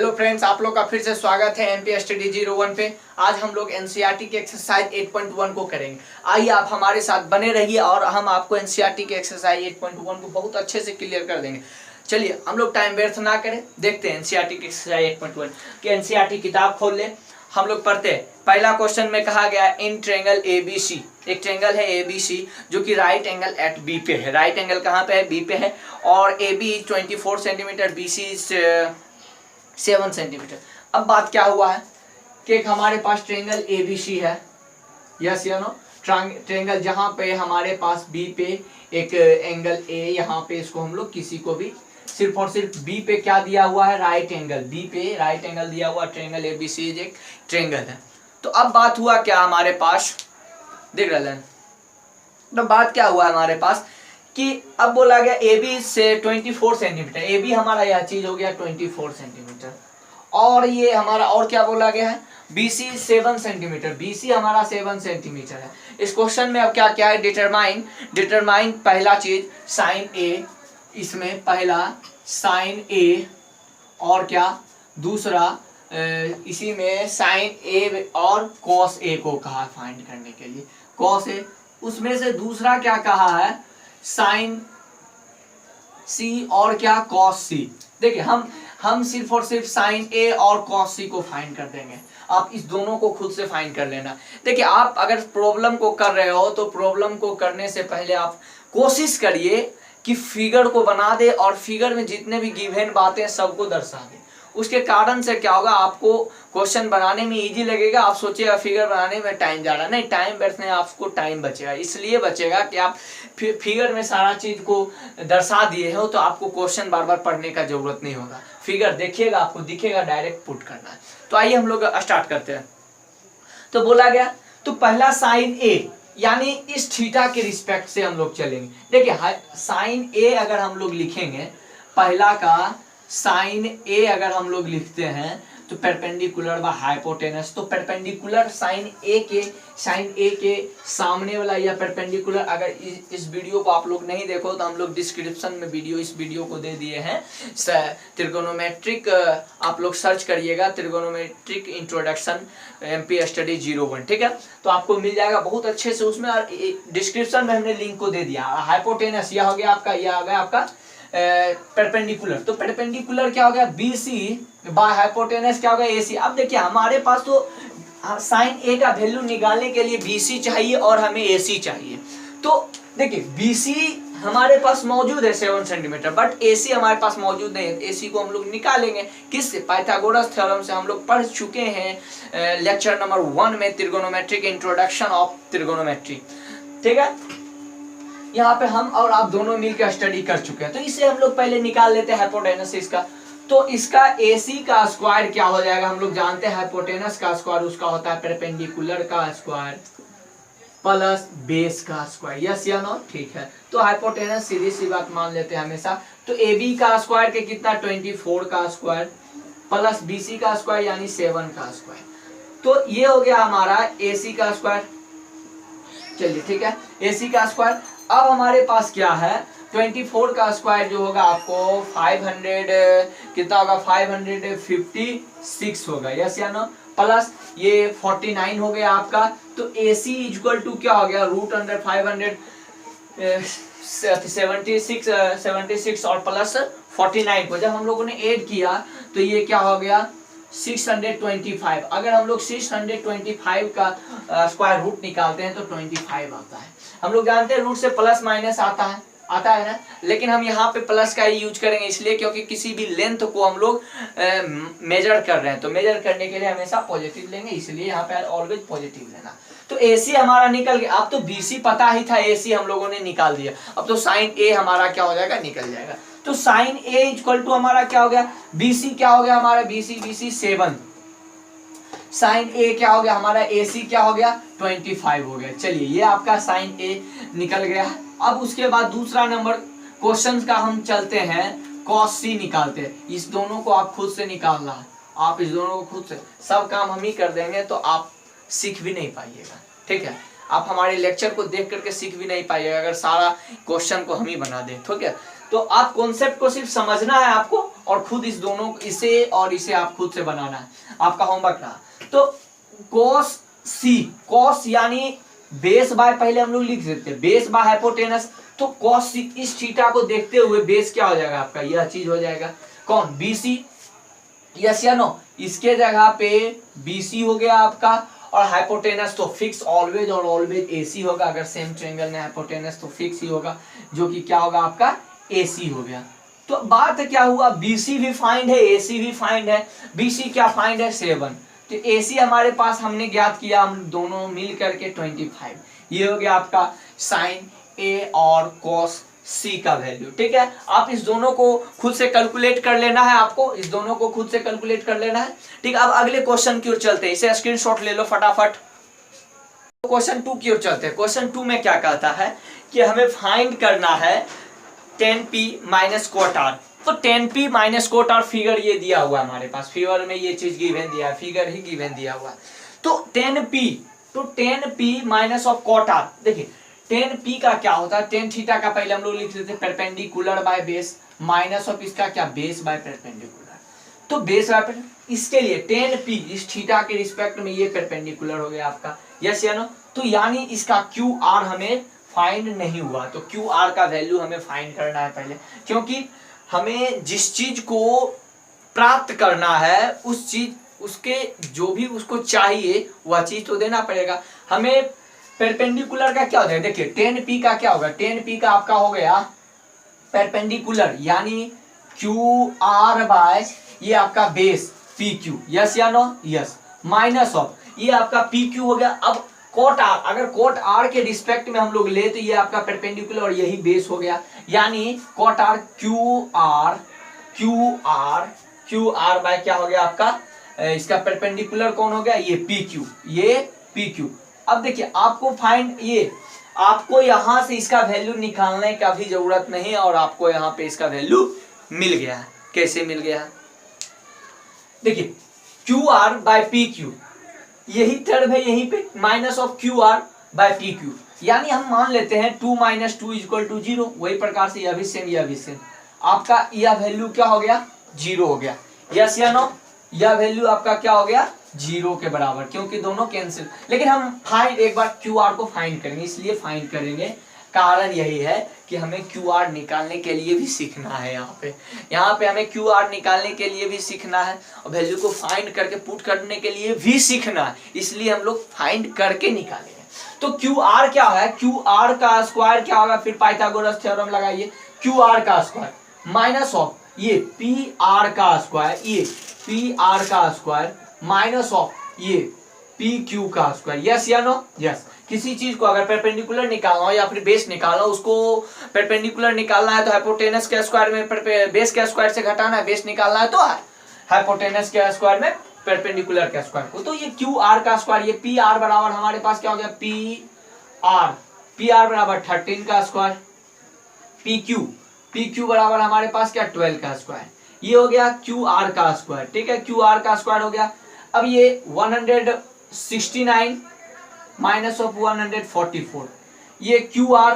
Hello friends, आप लोग का फिर से स्वागत है एमपी स्टडी 01 पे। आज हम लोग एनसीईआरटी की एक्सरसाइज 8.1 को करेंगे। आइए आप हमारे साथ बने रहिए और हम आपको एनसीईआरटी की एक्सरसाइज 8.1 को बहुत अच्छे से क्लियर कर देंगे। चलिए हम लोग टाइम व्यर्थ ना करें, देखते हैं एनसीईआरटी की एक्सरसाइज 8.1 की। एनसीईआरटी किताब खोल ले, हम लोग पढ़ते हैं। पहला क्वेश्चन में कहा गया इन ट्रायंगल एबीसी, एक ट्रायंगल है एबीसी जो कि राइट एंगल एट बी पे है। राइट एंगल कहाँ पे है? बी पे है। और A B 24 centimetre, B C 7 centimetre. अब बात क्या हुआ है कि एक हमारे पास ट्रायंगल एबीसी है, यस या नो। ट्रायंगल जहां पे हमारे पास बी पे एक एंगल ए, यहाँ पे इसको हम लोग किसी को भी सिर्फ और सिर्फ बी पे क्या दिया हुआ है? Right angle. बी पे राइट एंगल दिया हुआ ट्रायंगल एबीसी एक ट्रायंगल है। तो अब बात हुआ क्या हमारे पास, देख रहे हैं। तो बात क्या हुआ हमारे पास कि अब बोला गया ए बी से 24 सेंटीमीटर, ए बी हमारा यह चीज हो गया 24 सेंटीमीटर। और ये हमारा और क्या बोला गया है? B C 7 centimetre, B C हमारा 7 सेंटीमीटर है। इस क्वेश्चन में अब क्या क्या है? डिटरमाइन पहला चीज साइन ए, इसमें पहला साइन ए और क्या दूसरा इसी में साइन ए और कॉस ए को कहा फाइंड करने के लिए, कॉस ए। उसमें से दूसरा क्या कहा है? साइन सी और क्या कॉस सी। देखिए हम सिर्फ और सिर्फ साइन ए और कॉस सी को फाइंड कर देंगे, आप इस दोनों को खुद से फाइंड कर लेना। देखिए आप अगर प्रॉब्लम को कर रहे हो तो प्रॉब्लम को करने से पहले आप कोशिश करिए कि फिगर को बना दे और फिगर में जितने भी गिवन बातें सबको दर्शा दे। उसके कारण से क्या होगा, आपको क्वेश्चन बनाने में इजी लगेगा। आप सोचिएगा फिगर बनाने में टाइम जा रहा, नहीं, टाइम बैठने आपको टाइम बचेगा। इसलिए बचेगा कि आप फिगर में सारा चीज को दर्शा दिए हो तो आपको क्वेश्चन बार बार पढ़ने का जरूरत नहीं होगा। फिगर देखिएगा, आपको दिखेगा, डायरेक्ट पुट करना है। तो आइए हम लोग स्टार्ट करते हैं। तो बोला गया तो पहला साइन ए, यानी इस थीटा के रिस्पेक्ट से हम लोग चलेंगे। देखिए साइन ए अगर हम लोग लिखेंगे, पहला का साइन ए अगर हम लोग लिखते हैं तो परपेंडिकुलर व हाइपोटेनस। तो परपेंडिकुलर साइन ए के सामने वाला या परपेंडिकुलर, अगर इस वीडियो को आप लोग नहीं देखो तो हम लोग डिस्क्रिप्शन में इस वीडियो को दे दिए हैं। त्रिगोनोमेट्रिक आप लोग सर्च करिएगा, त्रिगोनोमेट्रिक इंट्रोडक्शन एमपी स्टडी 01, ठीक है। तो आपको मिल जाएगा बहुत अच्छे से उसमें, और डिस्क्रिप्शन में हमने लिंक को दे दिया। हाइपोटेनस यह हो गया आपका, यह हो गया आपका परपेंडिकुलर। तो परपेंडिकुलर क्या हो गया? बीसी बाय हाइपोटेनस क्या हो गया? एसी। अब देखिए हमारे पास तो साइन ए का वैल्यू निकालने के लिए बीसी चाहिए और हमें एसी चाहिए। तो देखिए बीसी हमारे पास मौजूद है 7 सेंटीमीटर, बट एसी हमारे पास मौजूद नहीं है। एसी को हम लोग निकालेंगे किससे? पाइथागोरस थ्योरम से हम लोग पढ़ चुके हैं लेक्चर नंबर 1 में, त्रिगोनोमेट्रिक इंट्रोडक्शन ऑफ त्रिगोनोमेट्री, ठीक है। यहाँ पे हम और आप दोनों मिलकर स्टडी कर चुके हैं। तो इसे हम लोग पहले निकाल लेते हैं हाइपोटेनस इसका। तो इसका एसी का स्क्वायर क्या हो जाएगा? हम लोग जानते हैं हाइपोटेनस का स्क्वायर उसका होता है परपेंडिकुलर का स्क्वायर प्लस बेस का स्क्वायर, यस या नो, ठीक है। तो हाइपोटेनस सीधी सी बात मान लेते हैं हमेशा। तो ए बी का स्क्वायर के कितना? 24 का स्क्वायर प्लस बी सी का स्क्वायर यानी 7 का स्क्वायर। तो ये हो गया हमारा एसी का स्क्वायर। चलिए ठीक है, एसी का स्क्वायर। अब हमारे पास क्या है? 24 का स्क्वायर जो होगा आपको 500 कितना होगा? 556 होगा, यस या नो, प्लस ये 49 हो गया आपका। तो AC इक्वल टू क्या हो गया? रूट अंडर 576 और प्लस 49 को जब हम लोगों ने ऐड किया तो ये क्या हो गया? 625। अगर हम लोग 625 का स्क्वायर रूट निकालते हैं तो 25 आता है। हम लोग जानते हैं रूट से प्लस माइनस आता है ना, लेकिन हम यहाँ पे प्लस का ही यूज करेंगे इसलिए क्योंकि किसी भी लेंथ को हम लोग मेजर कर रहे हैं, तो मेजर करने के लिए हमेशा पॉजिटिव लेंगे, इसलिए यहाँ पे ऑलवेज पॉजिटिव लेना। तो एसी हमारा निकल गया। अब तो बीसी पता ही था, एसी हम लोगों ने निकाल दिया। अब तो साइन ए हमारा क्या हो जाएगा? निकल जाएगा। तो साइन ए इक्वल टू हमारा क्या हो गया? बीसी क्या हो गया हमारा? बीसी 7। साइन ए क्या हो गया हमारा? एसी क्या हो गया? 25 हो गया। चलिए ये आपका साइन ए निकल गया। अब उसके बाद दूसरा नंबर क्वेश्चन का हम चलते हैं, कॉस सी निकालते हैं। इस दोनों को आप खुद से निकालना है, आप इस दोनों को खुद से, सब काम हम ही कर देंगे तो आप सीख भी नहीं पाइएगा, ठीक है। आप हमारे लेक्चर को देख करके सीख भी नहीं पाइएगा अगर सारा क्वेश्चन को हम ही बना दें, ठीक है। तो आप कॉन्सेप्ट को सिर्फ समझना है आपको, और खुद इस दोनों इसे और इसे आप खुद से बनाना है, आपका होमवर्क रहा। तो cos c, cos यानी बेस बाय, पहले हम लोग लिख देते हैं बेस बाय हाइपोटेनस, तो cos c, इस थीटा को देखते हुए बेस क्या हो जाएगा आपका, यह चीज हो जाएगा कौन, BC, यस या नो। इसके जगह पे BC हो गया आपका, और हाइपोटेनस तो फिक्स ऑलवेज और ऑलवेज AC होगा, अगर सेम ट्रायंगल में हाइपोटेनस तो फिक्स ही होगा, जो कि क्या होगा आपका AC हो गया। तो बात क्या हुआ, BC भी फाइंड है, AC भी फाइंड है। BC क्या फाइंड है, 7, तो AC हमारे पास हमने ज्ञात किया, हम दोनों मिल करके 25। ये हो गया आपका साइन A और cos C का वैल्यू, ठीक है। आप इस दोनों को खुद से कैलकुलेट कर लेना है, आपको इस दोनों को खुद से कैलकुलेट कर लेना है, ठीक। अब अगले क्वेश्चन की ओर चलते हैं, इसे स्क्रीनशॉट ले लो फटाफट। क्वेश्चन 2 की ओर चलते हैं। क्वेश्चन 2 में क्या कहता है कि हमें फाइंड करना है 10p माइनस कोट आर। तो 10p minus cot are figure ये दिया हुआ है हमारे पास, फिगर में ये चीज गिवन दिया है, फिगर ही गिवन दिया हुआ है। तो 10p minus of coat are, देखिए 10p का क्या होता है, tan थीटा का पहले हम लोग लिख देते हैं perpendicular by base, minus of इसका क्या, बेस बाय परपेंडिकुलर। तो बेस बाय, इसके लिए 10p इस थीटा के रिस्पेक्ट में ये परपेंडिकुलर हो गया आपका, यस या नो। तो यानी इसका QR हमें फाइंड नहीं हुआ, तो QR का वैल्यू हमें फाइंड करना है पहले, क्योंकि हमें जिस चीज को प्राप्त करना है उस चीज, उसके जो भी उसको चाहिए वह चीज तो देना पड़ेगा हमें। परपेंडिकुलर का क्या होता है, देखिए 10p का क्या होगा, 10p का आपका हो गया परपेंडिकुलर यानी QR बाय ये आपका बेस PQ, यस या नो, यस, माइनस ऑफ ये आपका PQ हो गया। अब कोट R, अगर कोट R के रिस्पेक्ट में हम लोग ले तो ये आपका परपेंडिकुलर और यही बेस हो गया, यानी कोट R QR बाय क्या हो गया आपका, इसका परपेंडिकुलर कौन हो गया, ये PQ, ये PQ। अब देखिए आपको फाइंड, ये आपको यहां से इसका वैल्यू निकालने का भी जरूरत नहीं है, और आपको यहाँ पे इसका वैल्यू मिल गया है। कैसे मिल गया है, देखिए QR बाय PQ, यही टर्म है यहीं पे, minus of QR by PQ, यानी हम मान लेते हैं 2 माइनस 2 इक्वल टू 0। वही प्रकार से यह भी सेम, आपका यह वैल्यू क्या हो गया, 0 हो गया, यस या नो। यह वैल्यू आपका क्या हो गया, 0 के बराबर, क्योंकि दोनों कैंसिल। लेकिन हम फाइंड एक बार QR को फाइंड करेंगे, इसलिए फाइंड करेंगे, कारण यही है कि हमें QR निकालने के लिए भी सीखना है। यहाँ पे हमें QR निकालने के लिए भी सीखना है, और वैल्यू को फाइंड करके पुट करने के लिए भी सीखना है, इसलिए हम लोग फाइंड करके निकालेंगे। तो QR क्या है, QR का स्क्वायर क्या होगा, फिर पाइथागोरस थ्योरम लगाइए, QR का स्क्वायर माइनस ऑफ ये PR का स्क्वायर, ये PR का स्क्वायर माइनस ऑफ ये PQ का स्क्वायर, यस या नो, यस। किसी चीज को अगर परपेंडिकुलर निकालना हो या फिर बेस निकालना हो, उसको परपेंडिकुलर निकालना है तो हाइपोटेनस के स्क्वायर में बेस के स्क्वायर से घटाना है, बेस निकालना है तो हाइपोटेनस के स्क्वायर में परपेंडिकुलर के स्क्वायर को। तो ये QR का स्क्वायर, ये PR बराबर हमारे पास क्या हो गया, PR बराबर 13 का स्क्वायर, PQ बराबर हमारे पास क्या, 12 का स्क्वायर, ये हो गया QR का स्क्वायर, ठीक है, QR का स्क्वायर हो गया। अब ये 169 माइनस ऑफ 144, ये QR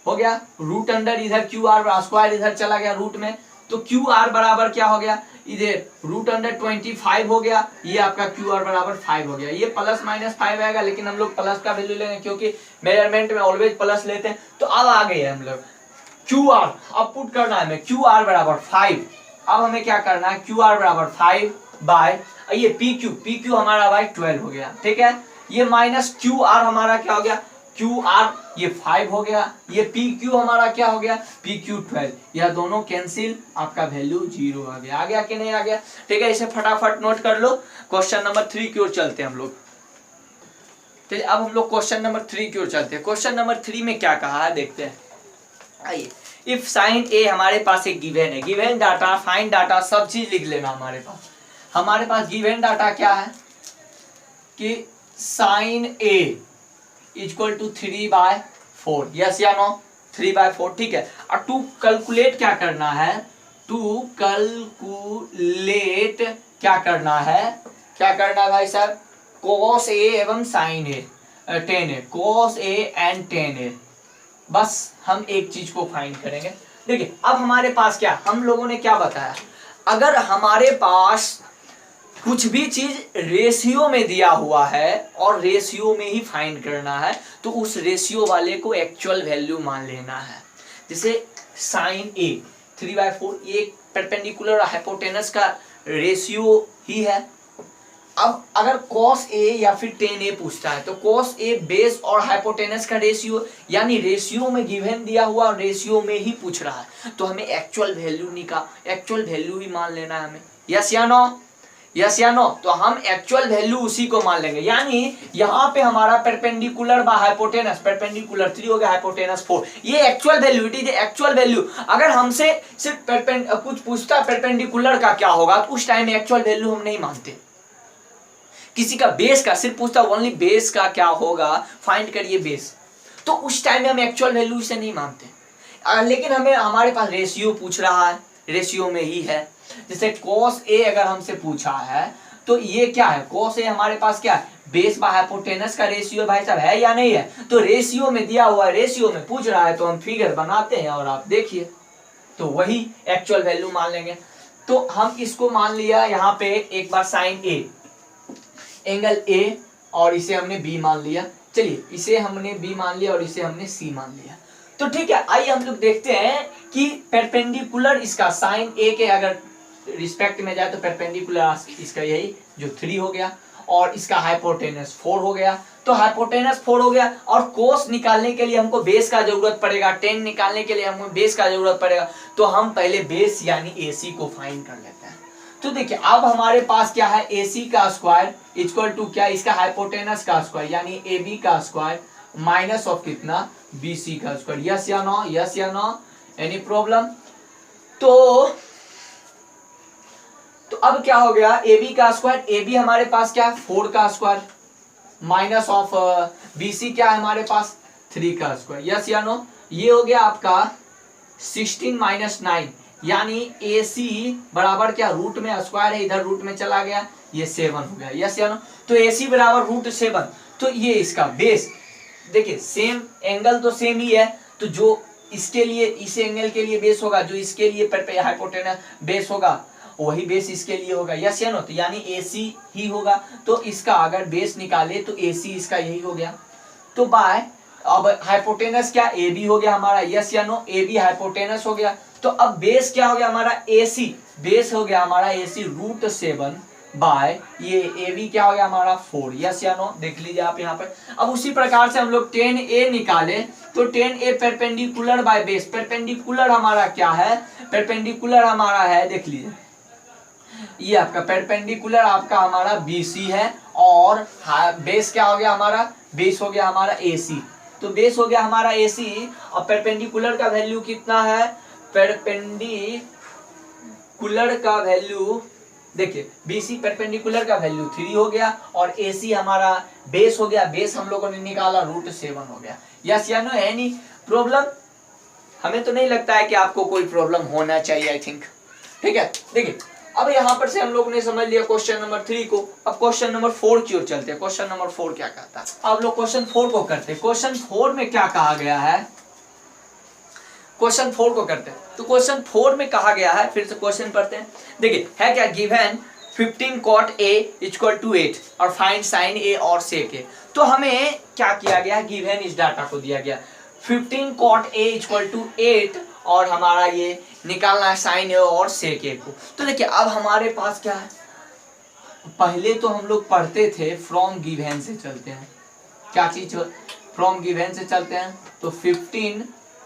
हो गया, रूट अंडर इधर QR स्क्वायर इधर चला गया रूट में, तो QR बराबर क्या हो गया, इधर रूट अंडर 25 हो गया, ये आपका QR बराबर 5 हो गया। ये प्लस माइनस 5 आएगा, लेकिन हम लोग प्लस का वैल्यू लेंगे क्योंकि मेजरमेंट में ऑलवेज प्लस लेते हैं। तो अब आ गए हम लोग QR, अब पुट करना है हमें QR बराबर 5। अब हमें क्या करना है, QR बराबर 5 बाय ये PQ हमारा बाय 12 हो गया, ठीक है। ये माइनस QR हमारा क्या हो गया, QR ये 5 हो गया, ये PQ हमारा क्या हो गया, PQ 12, यह दोनों कैंसिल, आपका वैल्यू 0 आ गया। आ गया कि नहीं आ गया, ठीक है। इसे फटाफट नोट कर लो। क्वेश्चन नंबर 3 की ओर चलते हैं हम लोग। तो अब हम लोग क्वेश्चन नंबर 3 की ओर चलते हैं। क्वेश्चन नंबर 3 में क्या कहा है देखते हैं, आइए। इफ साइन A हमारे पास एक गिवन है, गिवन डाटा, फाइंड डाटा, सब चीज लिख लेना। हमारे पास गिवन डाटा क्या है कि sine A equal to 3/4, yes या नो, 3/4, ठीक है। और टू कैलकुलेट क्या करना है, टू कैलकुलेट क्या करना है भाई साहब, cos A एवं sin A, tan A, cos A and tan A। बस हम एक चीज को फाइंड करेंगे, देखिए अब हमारे पास क्या, हम लोगों ने क्या बताया, अगर हमारे पास कुछ भी चीज रेशियो में दिया हुआ है और रेशियो में ही फाइंड करना है तो उस रेशियो वाले को एक्चुअल वैल्यू मान लेना है। जैसे साइन ए 3/4 ये परपेंडिकुलर और हाइपोटेनस का रेशियो ही है। अब अगर cos a या फिर tan a पूछता है तो cos a बेस और हाइपोटेनस का रेशियो, यानी रेशियो में गिवन दिया हुआ रेशियो में ही पूछ रहा है तो हमें एक्चुअल वैल्यू ही मान लेना है हमें। यस या नो, यस या नो, तो हम एक्चुअल वैल्यू उसी को मान लेंगे। यानी यहाँ पे हमारा परपेंडिकुलर बाय हाइपोटेनस, परपेंडिकुलर 3 हो गया, हाइपोटेनस 4, ये actual value, it is actual value. अगर हमसे सिर्फ कुछ पूछता परपेंडिकुलर का क्या होगा तो उस टाइम में एक्चुअल वैल्यू हम नहीं मानते। किसी का बेस का सिर्फ पूछता ओनली बेस का क्या होगा, फाइंड करिए बेस, तो उस टाइम में हम एक्चुअल वैल्यू से नहीं मानते। लेकिन हमें हमारे पास रेशियो पूछ रहा है, रेशियो में ही है। जैसे cos a अगर हमसे पूछा है तो ये क्या है, cos a हमारे पास क्या है, बेस बाय हाइपोटेनस का रेशियो भाई साहब है या नहीं है, तो रेशियो में दिया हुआ है, रेशियो में पूछ रहा है तो हम फिगर बनाते हैं और आप देखिए तो वही एक्चुअल वैल्यू मान लेंगे। तो हम इसको मान लिया यहाँ पे एक बार साइन a एंगल a और इसे हमने b मान लिया। चलिए इसे हमने b मान लिया और इसे हमने c मान लिया। तो ठीक है, आइए हम लोग देखते हैं कि परपेंडिकुलर इसका साइन a के अगर रिस्पेक्ट में जाए तो परपेंडिकुलर इसका यही जो 3 हो गया और इसका हाइपोटेनस 4 हो गया। तो हाइपोटेनस 4 हो गया और कोस निकालने के लिए हमको बेस का जरूरत पड़ेगा, टेन निकालने के लिए हमको बेस का जरूरत पड़ेगा। तो हम पहले बेस यानी AC को फाइंड कर लेते हैं। तो देखिए अब हमारे पास क्या है, AC का स्क्वायर इक्वल टू क्या, इसका हाइपोटेनस का स्क्वायर यानी AB का स्क्वायर माइनस ऑफ कितना, BC का स्क्वायर। यस या नो, यस या नो, एनी प्रॉब्लम। तो अब क्या हो गया, AB का स्क्वायर, AB हमारे पास क्या है 4 का स्क्वायर माइनस ऑफ BC क्या है हमारे पास 3 का स्क्वायर। यस या नो, ये हो गया आपका 16 माइनस 9 यानी AC बराबर क्या, रूट में स्क्वायर है इधर रूट में चला गया, ये 7 हो गया। यस या नो, तो AC बराबर √7। तो ये इसका बेस, देखिए सेम एंगल तो सेम ही है, तो जो इसके लिए इस एंगल के लिए बेस होगा, जो इसके लिए हाइपोटेनस बेस होगा वही बेस इसके लिए होगा। यस या नो, तो यानी AC ही होगा। तो इसका अगर बेस निकाले तो AC इसका यही हो गया। तो बाय अब हाइपोटेनस क्या AB हो गया हमारा। यस या नो, AB हाइपोटेनस हो गया। तो अब बेस क्या हो गया हमारा AC, बेस हो गया हमारा AC √7 बाय ये AB क्या हो गया हमारा 4। यस या नो, देख लीजिए आप यहाँ पर। अब उसी प्रकार से हम लोग tan A निकाले तो tan A perpendicular by base, perpendicular हमारा क्या है, परपेंडिकुलर हमारा है, देख लीजिए ये आपका परपेंडिकुलर आपका हमारा BC है और बेस क्या हो गया हमारा, बेस हो गया हमारा AC। तो बेस हो गया हमारा AC और परपेंडिकुलर का वैल्यू कितना है, परपेंडिकुलर का वैल्यू देखिए BC परपेंडिकुलर का वैल्यू 3 हो गया और AC हमारा बेस हो गया, बेस हम लोगों ने निकाला √7 हो गया। यस या नो, एनी प्रॉब्लम? हमें तो नहीं लगता है कि आपको कोई प्रॉब्लम होना चाहिए, आई थिंक। ठीक है, देखिए अब यहाँ पर से हम लोग ने समझ लिया क्वेश्चन नंबर 3 को। अब क्वेश्चन नंबर 4 की ओर चलते हैं। क्वेश्चन नंबर 4 क्या कहता है, अब लोग क्वेश्चन 4 को करते हैं। क्वेश्चन 4 में क्या कहा गया है, क्वेश्चन 4 को करते हैं। तो क्वेश्चन 4 में कहा गया है, फिर से क्वेश्चन पढ़ते हैं। देखिए है क्या, given 15 cot A equal to 8 और फाइंड साइन A और sec A। तो हमें क्या किया गया, गिवन इस डाटा को दिया गया 15 cot A इक्वल टू 8 और हमारा ये निकालना है साइन A और sec A को। तो देखिए अब हमारे पास क्या है, पहले तो हम लोग पढ़ते थे फ्रॉम गिवन से चलते हैं, क्या चीज फ्रॉम गिवन से चलते हैं। तो 15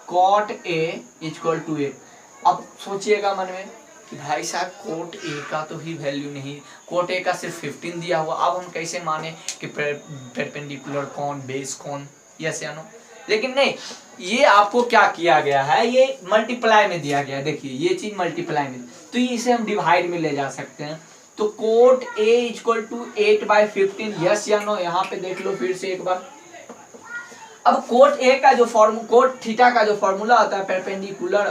cot A इक्वल टू 8। अब सोचिएगा मन में कि भाई साहब cot A का तो ही वैल्यू नहीं, cot A का सिर्फ 15 दिया हुआ, अब हम कैसे माने कि परपेंडिकुलर कौन, बेस कौन। यस या नो, लेकिन नहीं, ये आपको क्या किया गया है, ये मल्टीप्लाई में दिया गया है। देखिए ये चीज मल्टीप्लाई में, तो इसे हम डिवाइड में ले जा सकते हैं। तो cot A equal to 8/15। Yes या नो, यहाँ पे देख लो फिर से एक बार। अब cot A का जो cot थीटा का जो फॉर्मूला होता है परपेंडिकुलर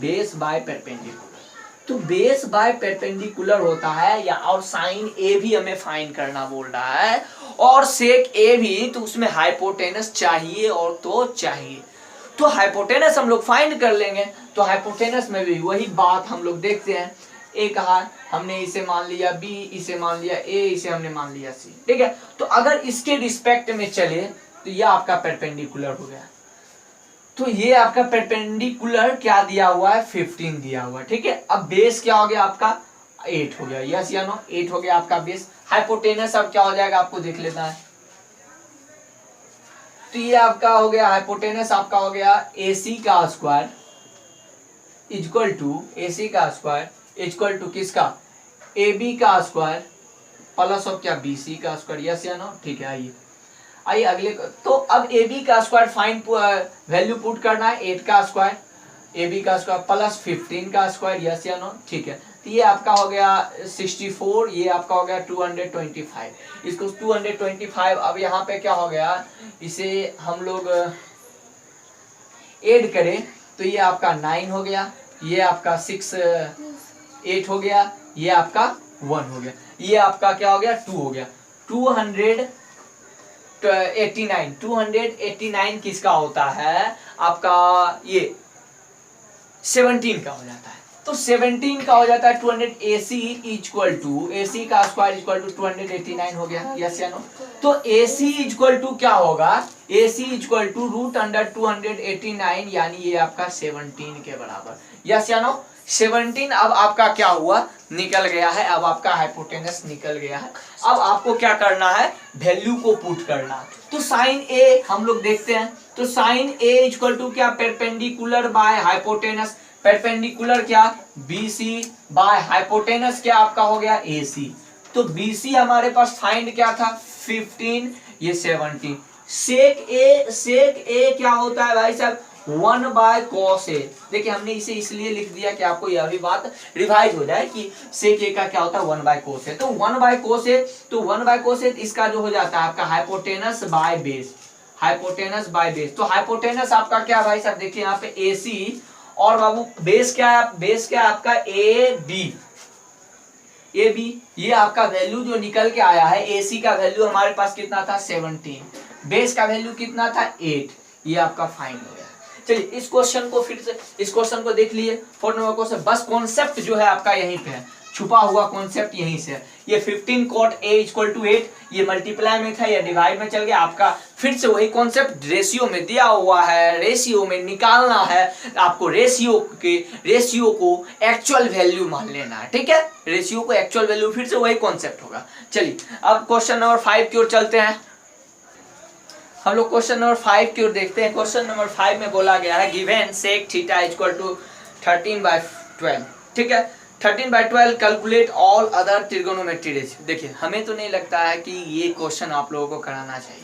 बेस बाय परपेंडिकुलर, तो बेस बाय परपेंडिकुलर होता है या, और साइन A भी हमें फाइंड करना बोल रहा है और सेक A भी, तो उसमें हाइपोटेनस चाहिए और तो चाहिए। तो हाइपोटेनस हम लोग फाइंड कर लेंगे। तो हाइपोटेनस में भी वही बात हम लोग देखते हैं। ए कहा हमने, इसे मान लिया बी, इसे मान लिया ए, इसे हमने मान लिया सी, ठीक है। तो अगर इसके रिस्पेक्ट में चले तो यह आपका परपेंडिकुलर हो गया। तो ये आपका परपेंडिकुलर क्या दिया हुआ है, 15 दिया हुआ है, ठीक है। अब बेस क्या हो गया आपका, 8 हो गया, यस या नो, 8 हो गया आपका बेस। हाइपोटेनस अब क्या हो जाएगा आपको देख लेना है। तो ये आपका हो गया हाइपोटेनस, आपका हो गया AC का स्क्वायर इक्वल टू, AC का स्क्वायर इक्वल टू किसका, AB का स्क्वायर प्लस ऑफ क्या, BC का स्क्वायर, यस या नो, ठीक है। आइए अगले। तो अब AB का स्क्वायर फाइंड वैल्यू पुट करना है, 8 का स्क्वायर, AB का स्क्वायर प्लस 15 का स्क्वायर, यस या नो, ठीक है। तो ये आपका हो गया 64, ये आपका हो गया 225, इसको 225 अब यहाँ पे क्या हो गया, इसे हम लोग ऐड करें तो ये आपका 9 हो गया, ये आपका 6 8 हो गया, ये आपका 1 हो गया, ये आपका क्या हो गया 2 हो गया। 289 किसका होता है आपका, ये 17 का हो जाता है। तो 17 का हो जाता है 200, AC इक्वल टू, AC का स्क्वायर इक्वल टू 289 हो गया, यस या नो। तो AC इक्वल टू क्या होगा, AC equal to root under 289, यानी ये आपका 17 के बराबर, यस या नो। 17 अब आपका क्या हुआ, निकल गया है। अब आपका हाइपोटेनस निकल गया है। अब आपको क्या करना है, वैल्यू को पुट करना है। तो साइन ए हम लोग देखते हैं। तो साइन ए इक्वल टू क्या, परपेंडिकुलर बाय हाइपोटेनस, परपेंडिकुलर क्या BC बाय हाइपोटेनस क्या आपका हो गया AC। तो BC हमारे पास फाइंड क्या था 15, ये 17। सेक ए क्या होता है भाई साहब, 1 बाय कॉस ए। देखिए हमने इसे इसलिए लिख दिया कि आपको यह भी बात रिवाइज हो जाए कि सेक ए का क्या होता है 1 बाय कोस ए। तो 1 बाय कोस ए, तो 1 बाय कोस ए इसका जो हो जाता है आपका hypotenuse by base, hypotenuse by base. तो हाइपोटेनस आपका क्या भाई साहब, देखिए यहाँ पे AC और बाबू बेस क्या है, बेस क्या है आपका AB, ये आपका वैल्यू जो निकल के आया है, AC का वैल्यू हमारे पास कितना था 17, बेस का वैल्यू कितना था 8, ये आपका फाइंड हो गया। चलिए इस क्वेश्चन को फिर से, इस क्वेश्चन को देख लिए 4 नंबर क्वेश्चन। बस कॉन्सेप्ट जो है आपका यहीं पे है, छुपा हुआ कॉन्सेप्ट यहीं से है। ये 15 cot A इक्वल टू 8, ये मल्टीप्लाई में था, ये डिवाइड में चल गया आपका। फिर से वही कॉन्सेप्ट रेशियो में दिया हुआ है, रेशियो में निकालना है आपको, रेशियो को एक्चुअल वैल्यू मान लेना है, ठीक है। रेशियो को एक्चुअल वैल्यू, फिर से वही कॉन्सेप्ट होगा। चलिए अब क्वेश्चन नंबर 5 की ओर चलते हैं। हम लोग क्वेश्चन नंबर 5 की ओर देखते हैं। क्वेश्चन नंबर 5 में बोला गया है given sec theta equal to 13/12, ठीक है। 13/12 calculate all other trigonometry ratio. देखिए हमें तो नहीं लगता है कि ये क्वेश्चन आप लोगों को कराना चाहिए,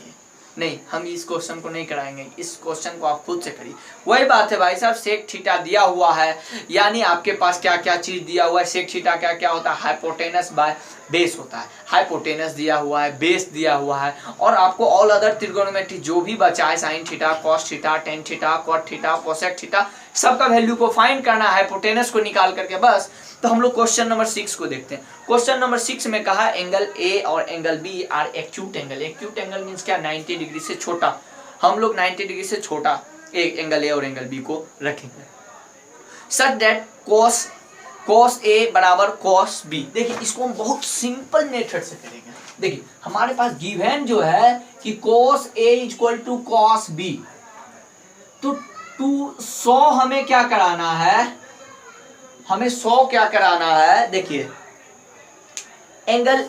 नहीं हम इस क्वेश्चन को नहीं कराएंगे, इस क्वेश्चन को आप खुद से करिए। वही बात है भाई साहब, सेक थीटा दिया हुआ है, यानी आपके पास क्या क्या चीज दिया हुआ है। सेक थीटा क्या क्या होता है, हाइपोटेनस बाय बेस होता है। हाइपोटेनस दिया हुआ है, बेस दिया हुआ है, और आपको ऑल अदर ट्रिगोनोमेट्री जो भी बचा है, sine theta, cos theta, tan theta, cot theta, cosec theta, सबका वैल्यू को फाइंड करना है हाइपोटेनस को निकाल करके, बस। तो हम लोग क्वेश्चन नंबर 6 को देखते हैं। क्वेश्चन नंबर 6 में कहा एंगल ए और angle B are acute angle. Acute angle means क्या, 90 डिग्री से छोटा। हम लोग 90 डिग्री से छोटा एक एंगल ए और एंगल बी को रखेंगे। सच दैट cos ए बराबर cos बी। देखिए इसको हम बहुत सिंपल मेथड से करेंगे। देखिए हमारे पास गिवन जो है कि cos A equal to cos बी, तो 100 हमें क्या कराना है, हमें 100 क्या कराना है, देखिए एंगल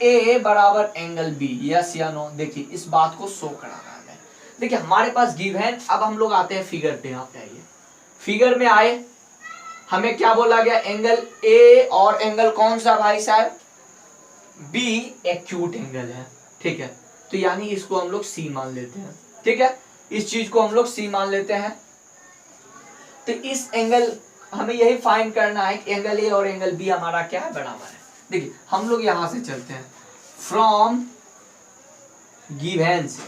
ए बराबर एंगल बी, यस या नो। देखिए इस बात को 100 कराना है। देखिए हमारे पास गिवन, अब हम लोग आते हैं फिगर पे। आप आइए, फिगर में आए, हमें क्या बोला गया, एंगल ए और एंगल कौन सा भाई साहब, बी एक्यूट एंगल है, ठीक है। तो यानी इसको हम लोग सी मान लेते हैं, ठीक है। इस चीज को हम लोग सी मान लेते हैं। तो इस एंगल हमें यही फाइंड करना है कि एंगल ए और एंगल बी हमारा क्या है, बराबर है। देखिए हम लोग यहां से चलते हैं, फ्रॉम गिवन से,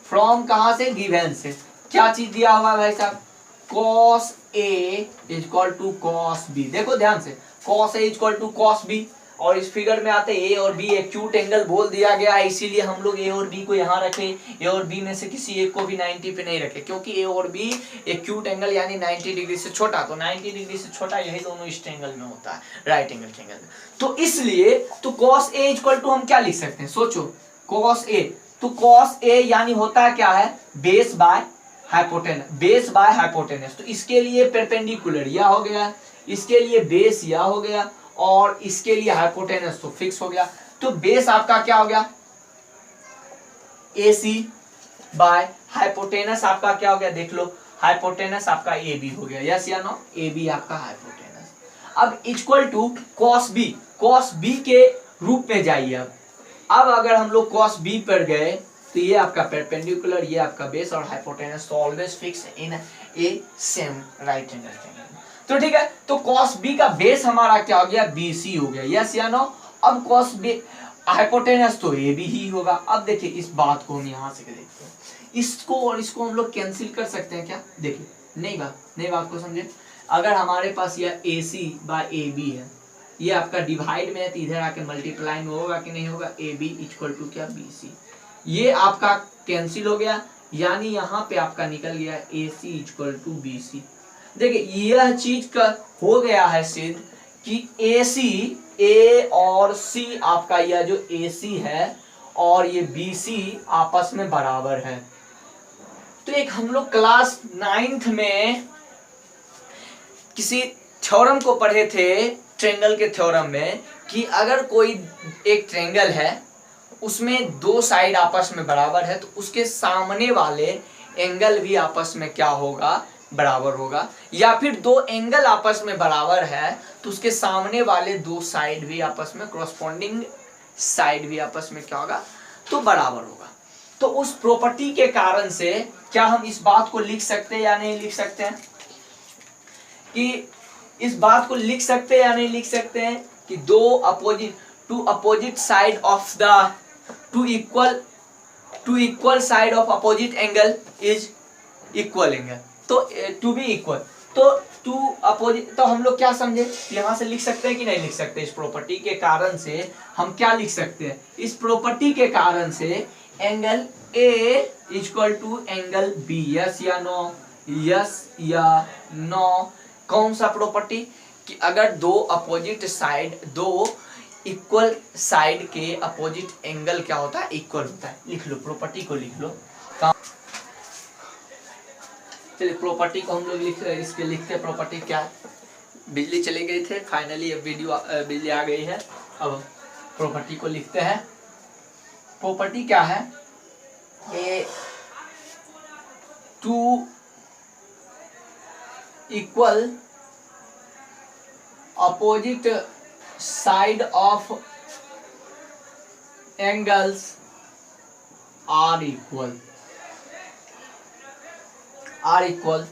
फ्रॉम कहां से, गिवन से। क्या चीज दिया हुआ है भाई साहब, cos A equal to cos B। देखो ध्यान से, cos A equal to cos B, और इस फिगर में आते ए और बी एक्यूट एंगल बोल दिया गया है, इसीलिए हम लोग ए और बी को यहाँ रखे। ए और बी में से किसी एक को भी 90 पे नहीं रखे, क्योंकि ए और बी एक्यूट एंगल यानी 90 डिग्री से छोटा, तो 90 डिग्री से छोटा यही दोनों इस ट्रायंगल में होता है, राइट एंगल ट्रायंगल में। तो इसलिए तो cos A इक्वल टू हम क्या लिख सकते हैं, सोचो cos A, तो cos A यानी होता है क्या है, base by hypotenuse, base by hypotenuse. तो इसके लिए परपेंडिकुलर यह हो गया, इसके लिए बेस यह हो गया, और इसके लिए हाइपोटेनस तो फिक्स हो गया। तो बेस आपका क्या हो गया, AC बाय हाइपोटेनस आपका क्या हो गया, देख लो हाइपोटेनस आपका AB हो गया, यस या नो, AB आपका हाइपोटेनस। अब equal to cos B, cos B के रूप में जाइए। अब अगर हम लोग cos B पर गए तो ये आपका परपेंडिकुलर, ये आपका बेस और हाइपोटेनस तो always fix in A same right angle triangle. तो ठीक है, तो cos B का बेस हमारा क्या हो गया, BC हो गया, यस या नो। अब cos B हाइपोटेनस तो AB ही होगा। अब देखिए इस बात को हम यहाँ से देखते हैं, इसको और इसको हम लोग कैंसिल कर सकते हैं क्या, देखिए नई बात को समझे। अगर हमारे पास यह AC बाय AB है, ये आपका डिवाइड में है तो इधर आके मल्टीप्लाई में होगा कि नहीं होगा, AB इक्वल टू क्या, BC, ये आपका कैंसिल हो गया, यानी यहाँ पे आपका निकल गया AC इक्वल टू BC। देखिए यह चीज का हो गया है सिद्ध कि AC, A और C आपका यह जो AC है और ये BC आपस में बराबर है। तो एक हम लोग क्लास 9th में किसी थ्योरम को पढ़े थे, ट्रायंगल के थ्योरम में, कि अगर कोई एक ट्रायंगल है उसमें दो साइड आपस में बराबर है तो उसके सामने वाले एंगल भी आपस में क्या होगा, बराबर होगा। या फिर दो एंगल आपस में बराबर है तो उसके सामने वाले दो साइड भी आपस में, कॉरस्पॉन्डिंग साइड भी आपस में क्या होगा, तो बराबर होगा। तो उस प्रॉपर्टी के कारण से क्या हम इस बात को लिख सकते हैं या नहीं लिख सकते हैं, कि इस बात को लिख सकते हैं या नहीं लिख सकते हैं कि दो opposite side of the two equal side of opposite angle is equal angle, तो टू बी इक्वल, तो टू अपोजिट, तो हम लोग क्या समझे, यहां से लिख सकते हैं कि नहीं लिख सकते। इस प्रॉपर्टी के कारण से हम क्या लिख सकते हैं, इस प्रॉपर्टी के कारण से angle A equal to angle B, yes या नो, यस या नो। कौन सा प्रॉपर्टी, कि अगर दो अपोजिट साइड, दो इक्वल साइड के अपोजिट एंगल क्या होता है, इक्वल होता है। लिख लो प्रॉपर्टी को, लिख लो। चलिए प्रॉपर्टी को हम लोग इसके लिखते हैं। प्रॉपर्टी क्या है, बिजली चले गई थे, फाइनली अब बिजली आ गई है। अब प्रॉपर्टी को लिखते हैं। प्रॉपर्टी क्या है, A two equal opposite side of angles are equal,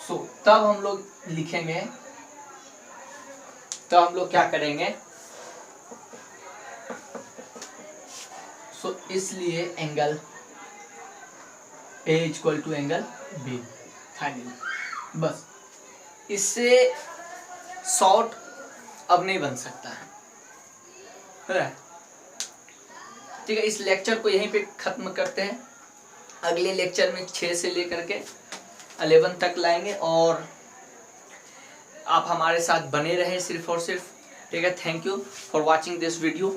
so तब हम लोग लिखेंगे, तो हम लोग क्या करेंगे, सो इसलिए angle A equal to angle B, finally बस। इससे शॉर्ट अब नहीं बन सकता है, ठीक है। इस लेक्चर को यहीं पे खत्म करते हैं। अगले लेक्चर में 6 से लेकर के 11 तक लाएंगे, और आप हमारे साथ बने रहें सिर्फ और सिर्फ, ठीक है। Thank you for watching this video.